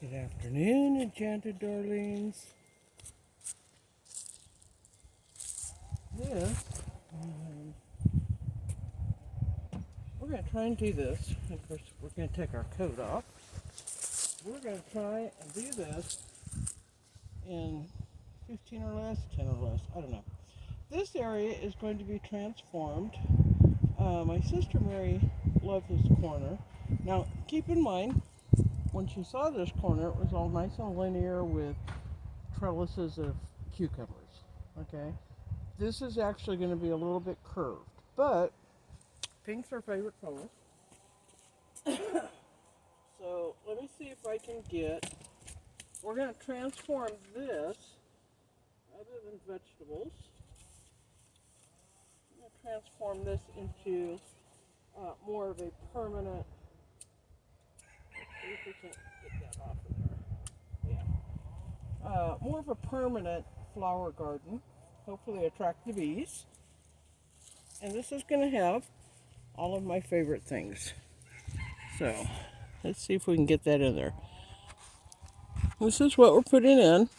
Good afternoon, enchanted darlings. This, we're going to try and do this. Of course, we're going to take our coat off. We're going to try and do this in 15 or less, 10 or less, I don't know. This area is going to be transformed. My sister Mary loved this corner. Now, keep in mind, when she saw this corner, it was all nice and linear with trellises of cucumbers. Okay? This is actually going to be a little bit curved, but pink's our favorite color. So let me see if I can we're going to transform this, other than vegetables, I'm going to transform this into more of a permanent, see if we can get that off of there, yeah, more of a permanent flower garden, hopefully attract the bees. And this is going to have all of my favorite things. So let's see if we can get that in there. This is what we're putting in.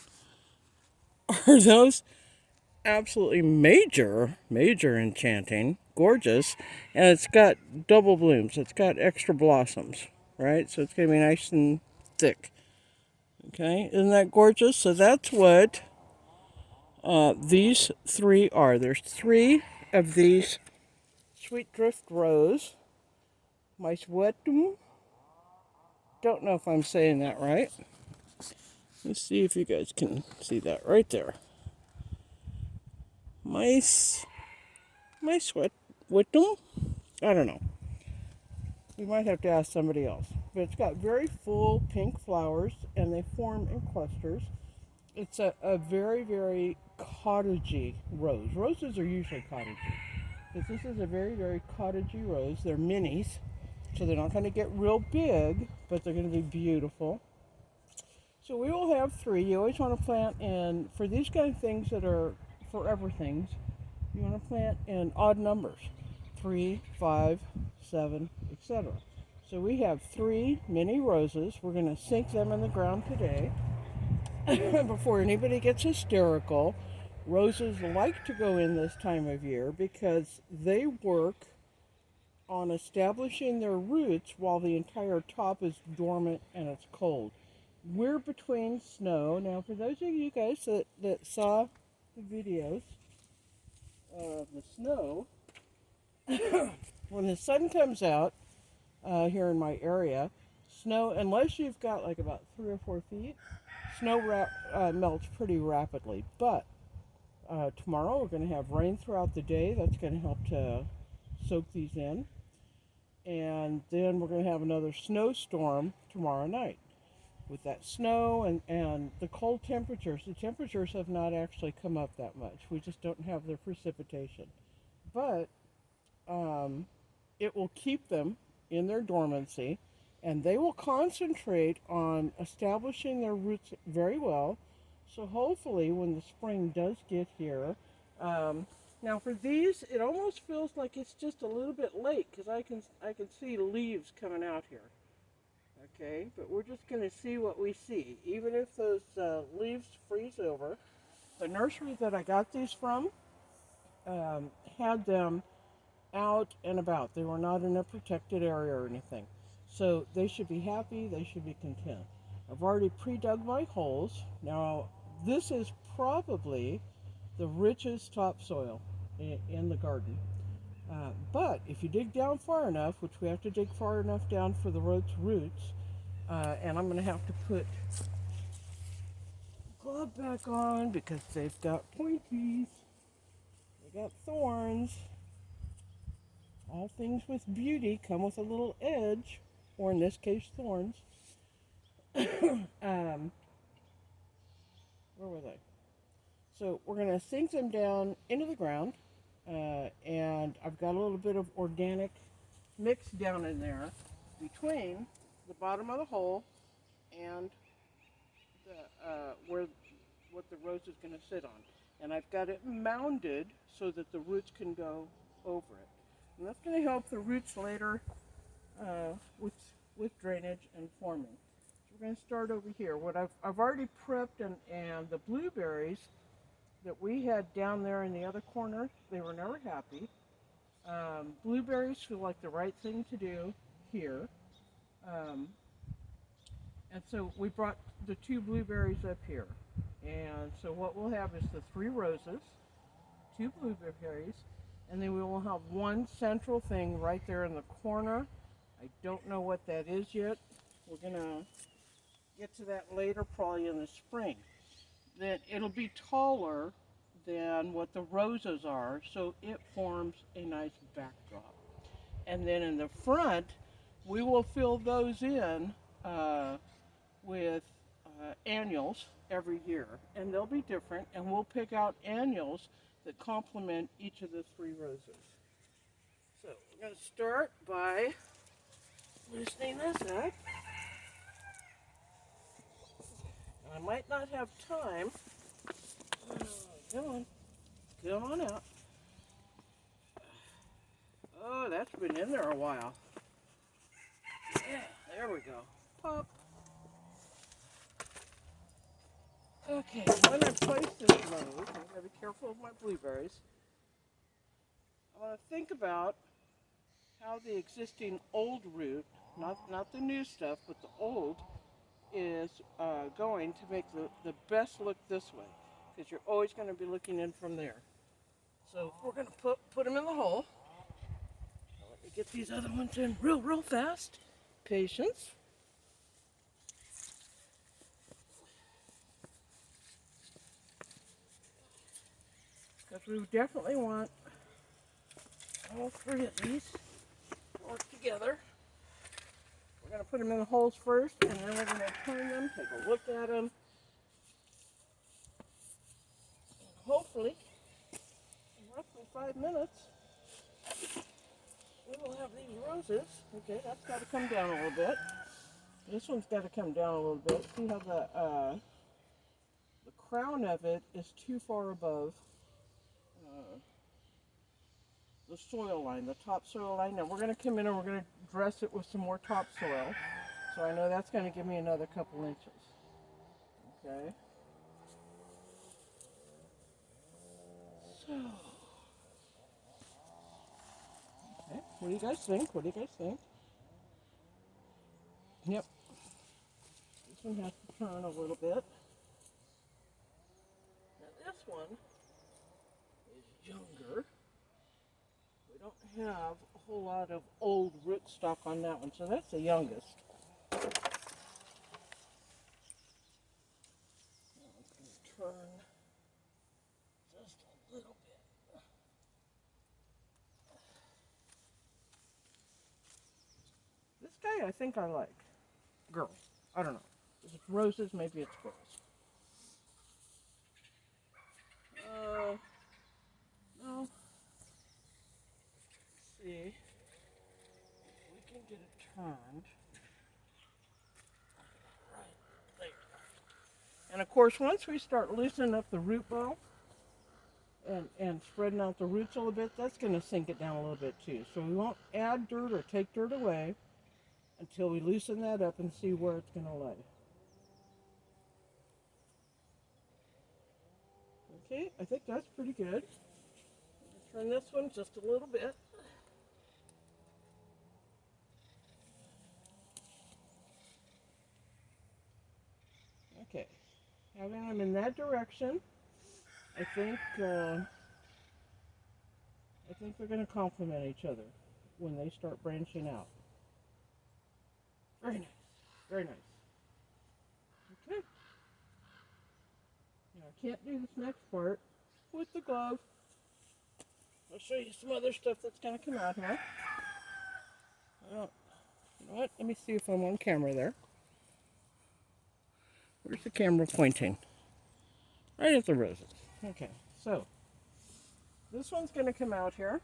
Are those absolutely major enchanting, gorgeous, and it's got double blooms. It's got extra blossoms, right? So it's going to be nice and thick. Okay, isn't that gorgeous? So that's what these three are. There's three of these sweet drift rose. My sweatum. Don't know if I'm saying that right. Let's see if you guys can see that right there. My sweat witum. I don't know. We might have to ask somebody else. But it's got very full pink flowers and they form in clusters. It's a very cottagey rose. Roses are usually cottagey. But this is a very cottagey rose. They're minis, so they're not going to get real big, but they're going to be beautiful. So we will have three. You always want to plant in, for these kind of things that are forever things, you want to plant in odd numbers. 3, 5, 7, etc. So we have three mini roses. We're going to sink them in the ground today. Before anybody gets hysterical, roses like to go in this time of year because they work on establishing their roots while the entire top is dormant and it's cold. We're between snow. Now, for those of you guys that saw the videos of the snow, when the sun comes out here in my area, snow, unless you've got like about 3 or 4 feet, snow melts pretty rapidly. But tomorrow we're going to have rain throughout the day. That's going to help to soak these in. And then we're going to have another snowstorm tomorrow night. With that snow and the cold temperatures, the temperatures have not actually come up that much. We just don't have the precipitation. But it will keep them in their dormancy, and they will concentrate on establishing their roots very well. So hopefully when the spring does get here, now for these, it almost feels like it's just a little bit late because I can see leaves coming out here. Okay, but we're just going to see what we see. Even if those leaves freeze over, the nursery that I got these from had them out and about. They were not in a protected area or anything. So they should be happy, they should be content. I've already pre-dug my holes. Now, this is probably the richest topsoil in the garden. But if you dig down far enough, which we have to dig far enough down for the roots, and I'm going to have to put glove back on because they've got pointies, they got thorns. All things with beauty come with a little edge, or in this case, thorns. Where were they? So we're going to sink them down into the ground, and I've got a little bit of organic mix down in there between the bottom of the hole and where what the rose is going to sit on. And I've got it mounded so that the roots can go over it. And that's going to help the roots later with drainage and forming. we're going to start over here. What I've already prepped, and the blueberries that we had down there in the other corner, they were never happy. Blueberries feel like the right thing to do here. Um, and so we brought the 2 blueberries up here. And so what we'll have is the 3 roses, 2 blueberries, and then we will have one central thing right there in the corner. I don't know what that is yet. We're going to get to that later, probably in the spring. Then it'll be taller than what the roses are, so it forms a nice backdrop. And then in the front, we will fill those in with annuals every year, and they'll be different, and we'll pick out annuals that complement each of the 3 roses. So we're going to start by loosening this up. I might not have time. Come on out. Oh, that's been in there a while. Yeah, there we go. Pop. Okay, when I place this rose, I'm going to be careful of my blueberries. I want to think about how the existing old root, not the new stuff, but the old, is going to make the best look this way, because you're always going to be looking in from there. So we're going to put them in the hole. Let me get these other ones in real fast. Patience. Because we definitely want all 3 of these to work together. We're going to put them in the holes first, and then we're going to turn them, take a look at them. And hopefully, in roughly 5 minutes, we will have these roses. Okay, that's got to come down a little bit. This one's got to come down a little bit. See how the crown of it is too far above the soil line, the topsoil line. Now we're going to come in and we're going to dress it with some more topsoil. So I know that's going to give me another couple inches. Okay. So, okay. What do you guys think? What do you guys think? Yep. This one has to turn a little bit. Now this one is younger. We don't have a whole lot of old rootstock on that one, so that's the youngest. I'm going to turn just a little bit. This guy I think I like. Girl. I don't know. If it's roses, maybe it's girls. No. Let's see if we can get it turned. Right there. And of course, once we start loosening up the root ball and spreading out the roots a little bit, that's going to sink it down a little bit too. So we won't add dirt or take dirt away until we loosen that up and see where it's going to lay. Okay, I think that's pretty good. Turn this one just a little bit. Okay, having them in that direction, I think they're going to complement each other when they start branching out. Very nice, very nice. Okay. Now I can't do this next part with the glove. I'll show you some other stuff that's going to come out here. Well, you know what? Let me see if I'm on camera there. Where's the camera pointing? Right at the roses. Okay, so this one's going to come out here,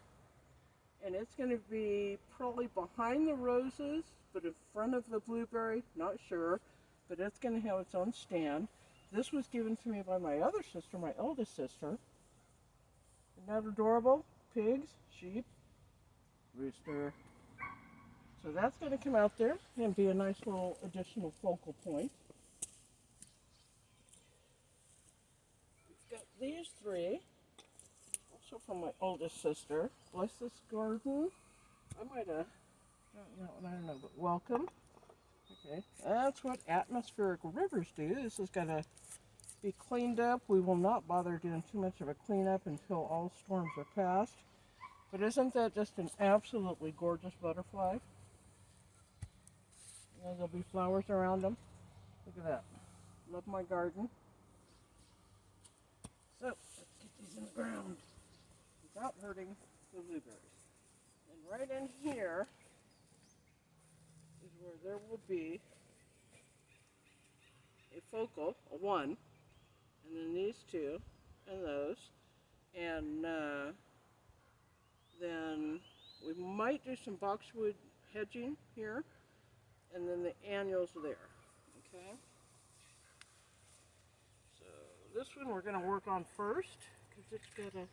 and it's going to be probably behind the roses, but in front of the blueberry, not sure, but it's going to have its own stand. This was given to me by my other sister, my eldest sister. Isn't that adorable? Pigs, sheep, rooster. So that's going to come out there and be a nice little additional focal point. We've got these three, also from my oldest sister. Bless this garden. I might have, I don't know, but welcome. Okay, that's what atmospheric rivers do. This is going to be cleaned up. We will not bother doing too much of a cleanup until all storms are past. But isn't that just an absolutely gorgeous butterfly? And there'll be flowers around them. Look at that. Love my garden. So, let's get these in the ground without hurting the blueberries. And right in here is where there will be a focal, a one, and then these two, and those, and then we might do some boxwood hedging here, and then the annuals there, okay? So this one we're gonna work on first, because it's got a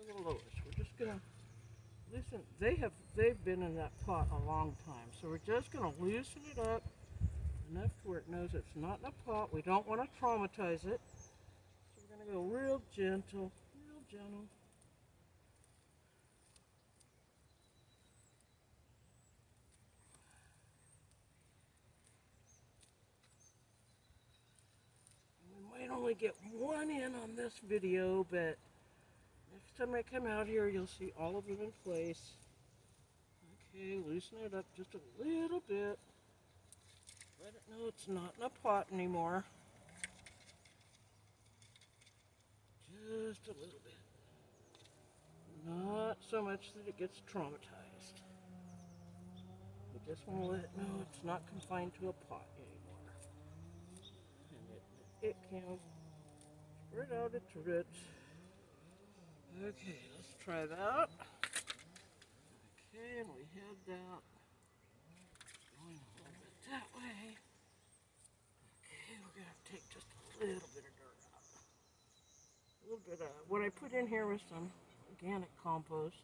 little lotus. We're just gonna loosen, they've been in that pot a long time, so we're just gonna loosen it up enough where it knows it's not in a pot. We don't want to traumatize it. So we're going to go real gentle, real gentle. We might only get one in on this video, but next time I come out here, you'll see all of them in place. Okay, loosen it up just a little bit. Let it know it's not in a pot anymore. Just a little bit. Not so much that it gets traumatized. We just want to let it know it's not confined to a pot anymore. And it can spread out its roots. Okay, let's try that. Okay, and we had that going a little bit that way. Okay, we're going to take just a little bit of dirt out. A little bit of, what I put in here was some organic compost.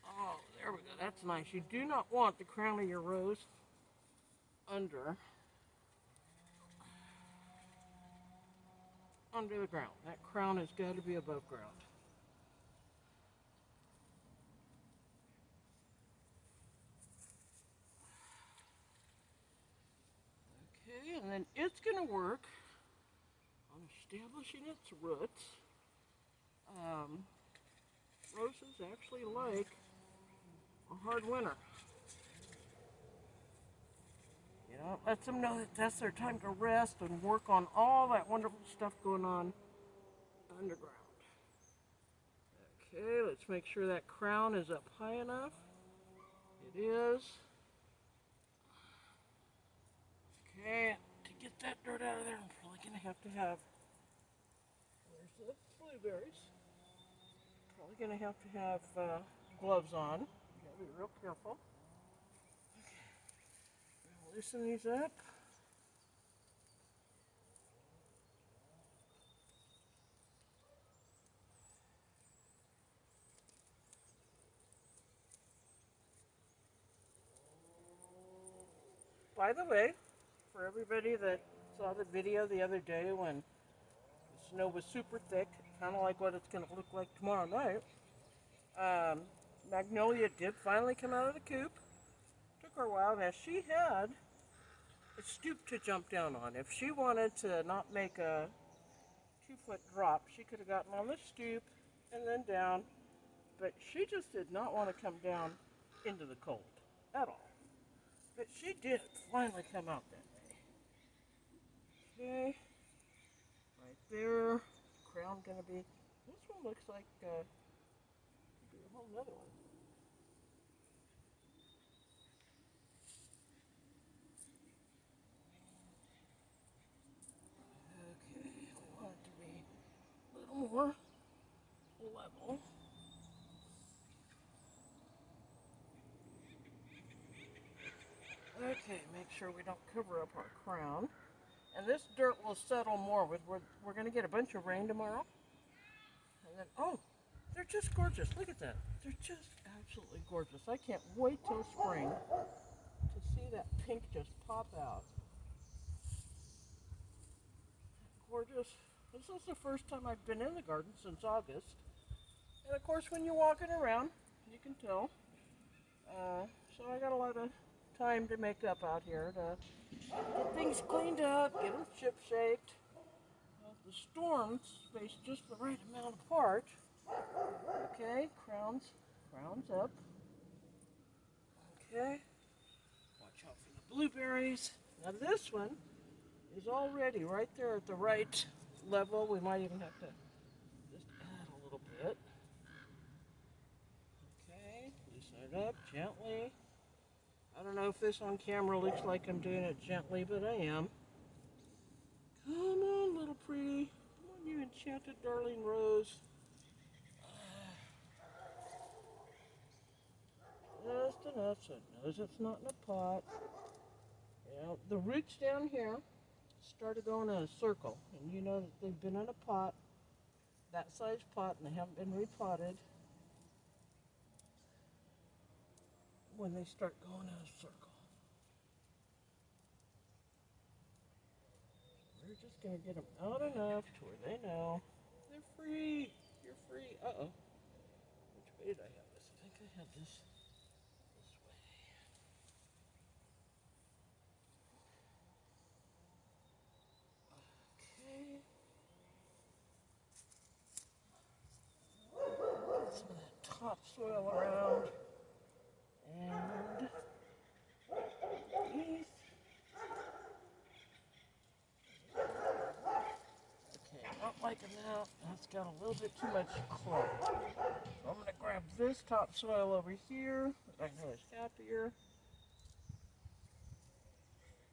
Oh, there we go. That's nice. You do not want the crown of your rose under the ground. That crown has got to be above ground. Okay, and then it's going to work on establishing its roots. Roses actually like a hard winter. You know, it lets them know that that's their time to rest and work on all that wonderful stuff going on underground. Okay, let's make sure that crown is up high enough. It is. Okay, to get that dirt out of there, I'm probably going to have, where's the blueberries? Probably going to have gloves on. You gotta be real careful. Okay, loosen these up. By the way, for everybody that saw the video the other day when the snow was super thick, kind of like what it's going to look like tomorrow night, Magnolia did finally come out of the coop. Took her a while. Now she had a stoop to jump down on. If she wanted to not make a 2-foot drop, she could have gotten on the stoop and then down, but she just did not want to come down into the cold at all. But she did finally come out that day. Okay, right there. Crown gonna be. This one looks like be a whole nother one. Okay, we want it to be a little more level. Okay, make sure we don't cover up our crown. And this dirt will settle more with, we're going to get a bunch of rain tomorrow. And then, oh, They're just gorgeous. Look at that. They're just absolutely gorgeous. I can't wait till spring to see that pink just pop out. Gorgeous. This is the first time I've been in the garden since August. And of course, when you're walking around, you can tell. So I got a lot of time to make up out here to get things cleaned up, get them chip shaped. The storms space just the right amount apart. Okay, crowns up. Okay, watch out for the blueberries. Now this one is already right there at the right level. We might even have to just add a little bit. Okay, loosen it up gently. I don't know if this on camera looks like I'm doing it gently, but I am. Come on, little pretty. Come on, you enchanted darling rose. Just enough so it knows it's not in a pot. Yeah, the roots down here started going in a circle, and you know that they've been in a pot, that size pot, and they haven't been repotted when they start going in a circle. We're just going to get them out enough to where they know they're free. You're free. Uh-oh. Which way did I have this? I think I had this way. Okay. Get some of that topsoil around. And underneath. Okay, I don't like it now. That's got a little bit too much clay. So I'm going to grab this topsoil over here that I know is happier.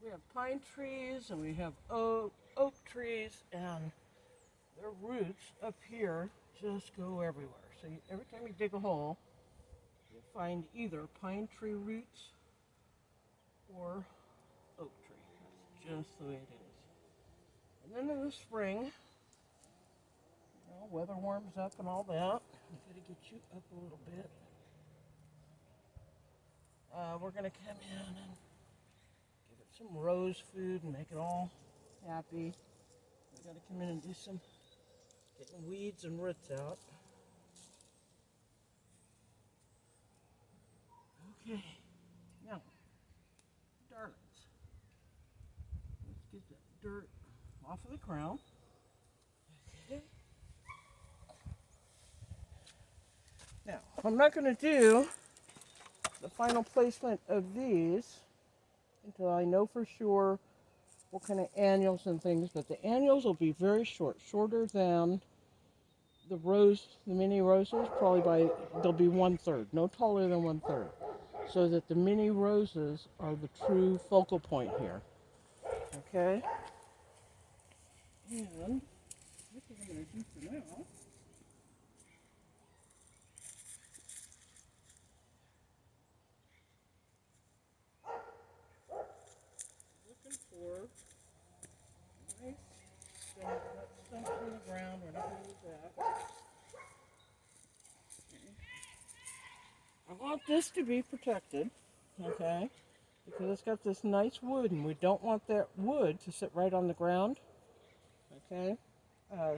We have pine trees and we have oak trees, and their roots up here just go everywhere. So every time you dig a hole, you find either pine tree roots or oak tree. That's just the way it is. And then in the spring, weather warms up and all that. I'm going to get you up a little bit. We're going to come in and give it some rose food and make it all happy. We got to come in and do some getting weeds and roots out. Okay, now, darlings, let's get that dirt off of the ground. Okay. Now, I'm not going to do the final placement of these until I know for sure what kind of annuals and things, but the annuals will be very short, shorter than the mini roses, probably they'll be 1/3, no taller than 1/3, so that the mini roses are the true focal point here. Okay? And this is what I'm going to do for now. Looking for nice stump in the ground. We're not going to use that. I want this to be protected, okay? Because it's got this nice wood, and we don't want that wood to sit right on the ground, okay?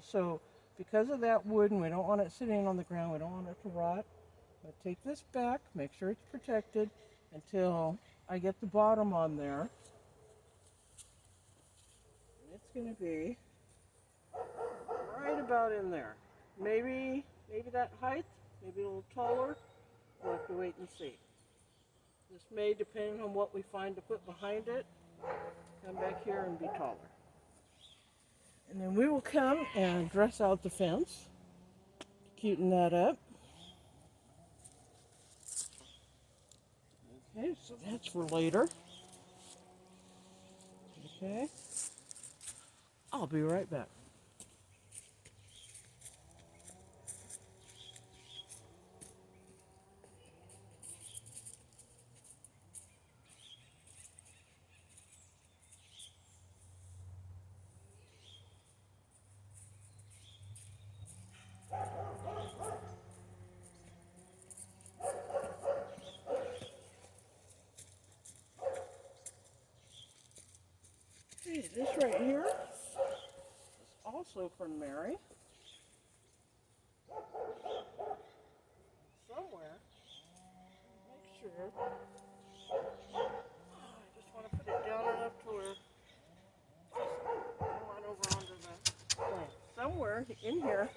So because of that wood, and we don't want it sitting on the ground, we don't want it to rot, but take this back, make sure it's protected until I get the bottom on there. And it's going to be right about in there. Maybe that height, maybe a little taller. We'll have to wait and see. This may, depending on what we find to put behind it, come back here and be taller. And then we will come and dress out the fence, cuten that up. Okay, so that's for later. Okay, I'll be right back. right here is also from Mary. Somewhere. Make sure. I just want to put it down enough to where it doesn't come right over onto the thing. Somewhere in here,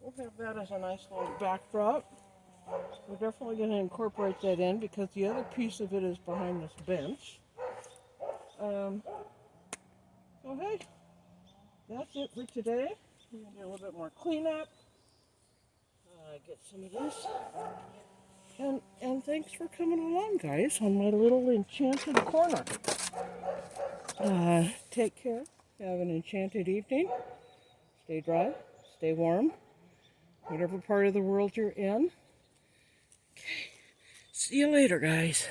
we'll have that as a nice little backdrop. We're definitely going to incorporate that in because the other piece of it is behind this bench. So hey, that's it for today. We're going to do a little bit more cleanup. Get some of this. And thanks for coming along, guys, on my little enchanted corner. Take care. Have an enchanted evening. Stay dry. Stay warm. Whatever part of the world you're in. Okay. See you later, guys.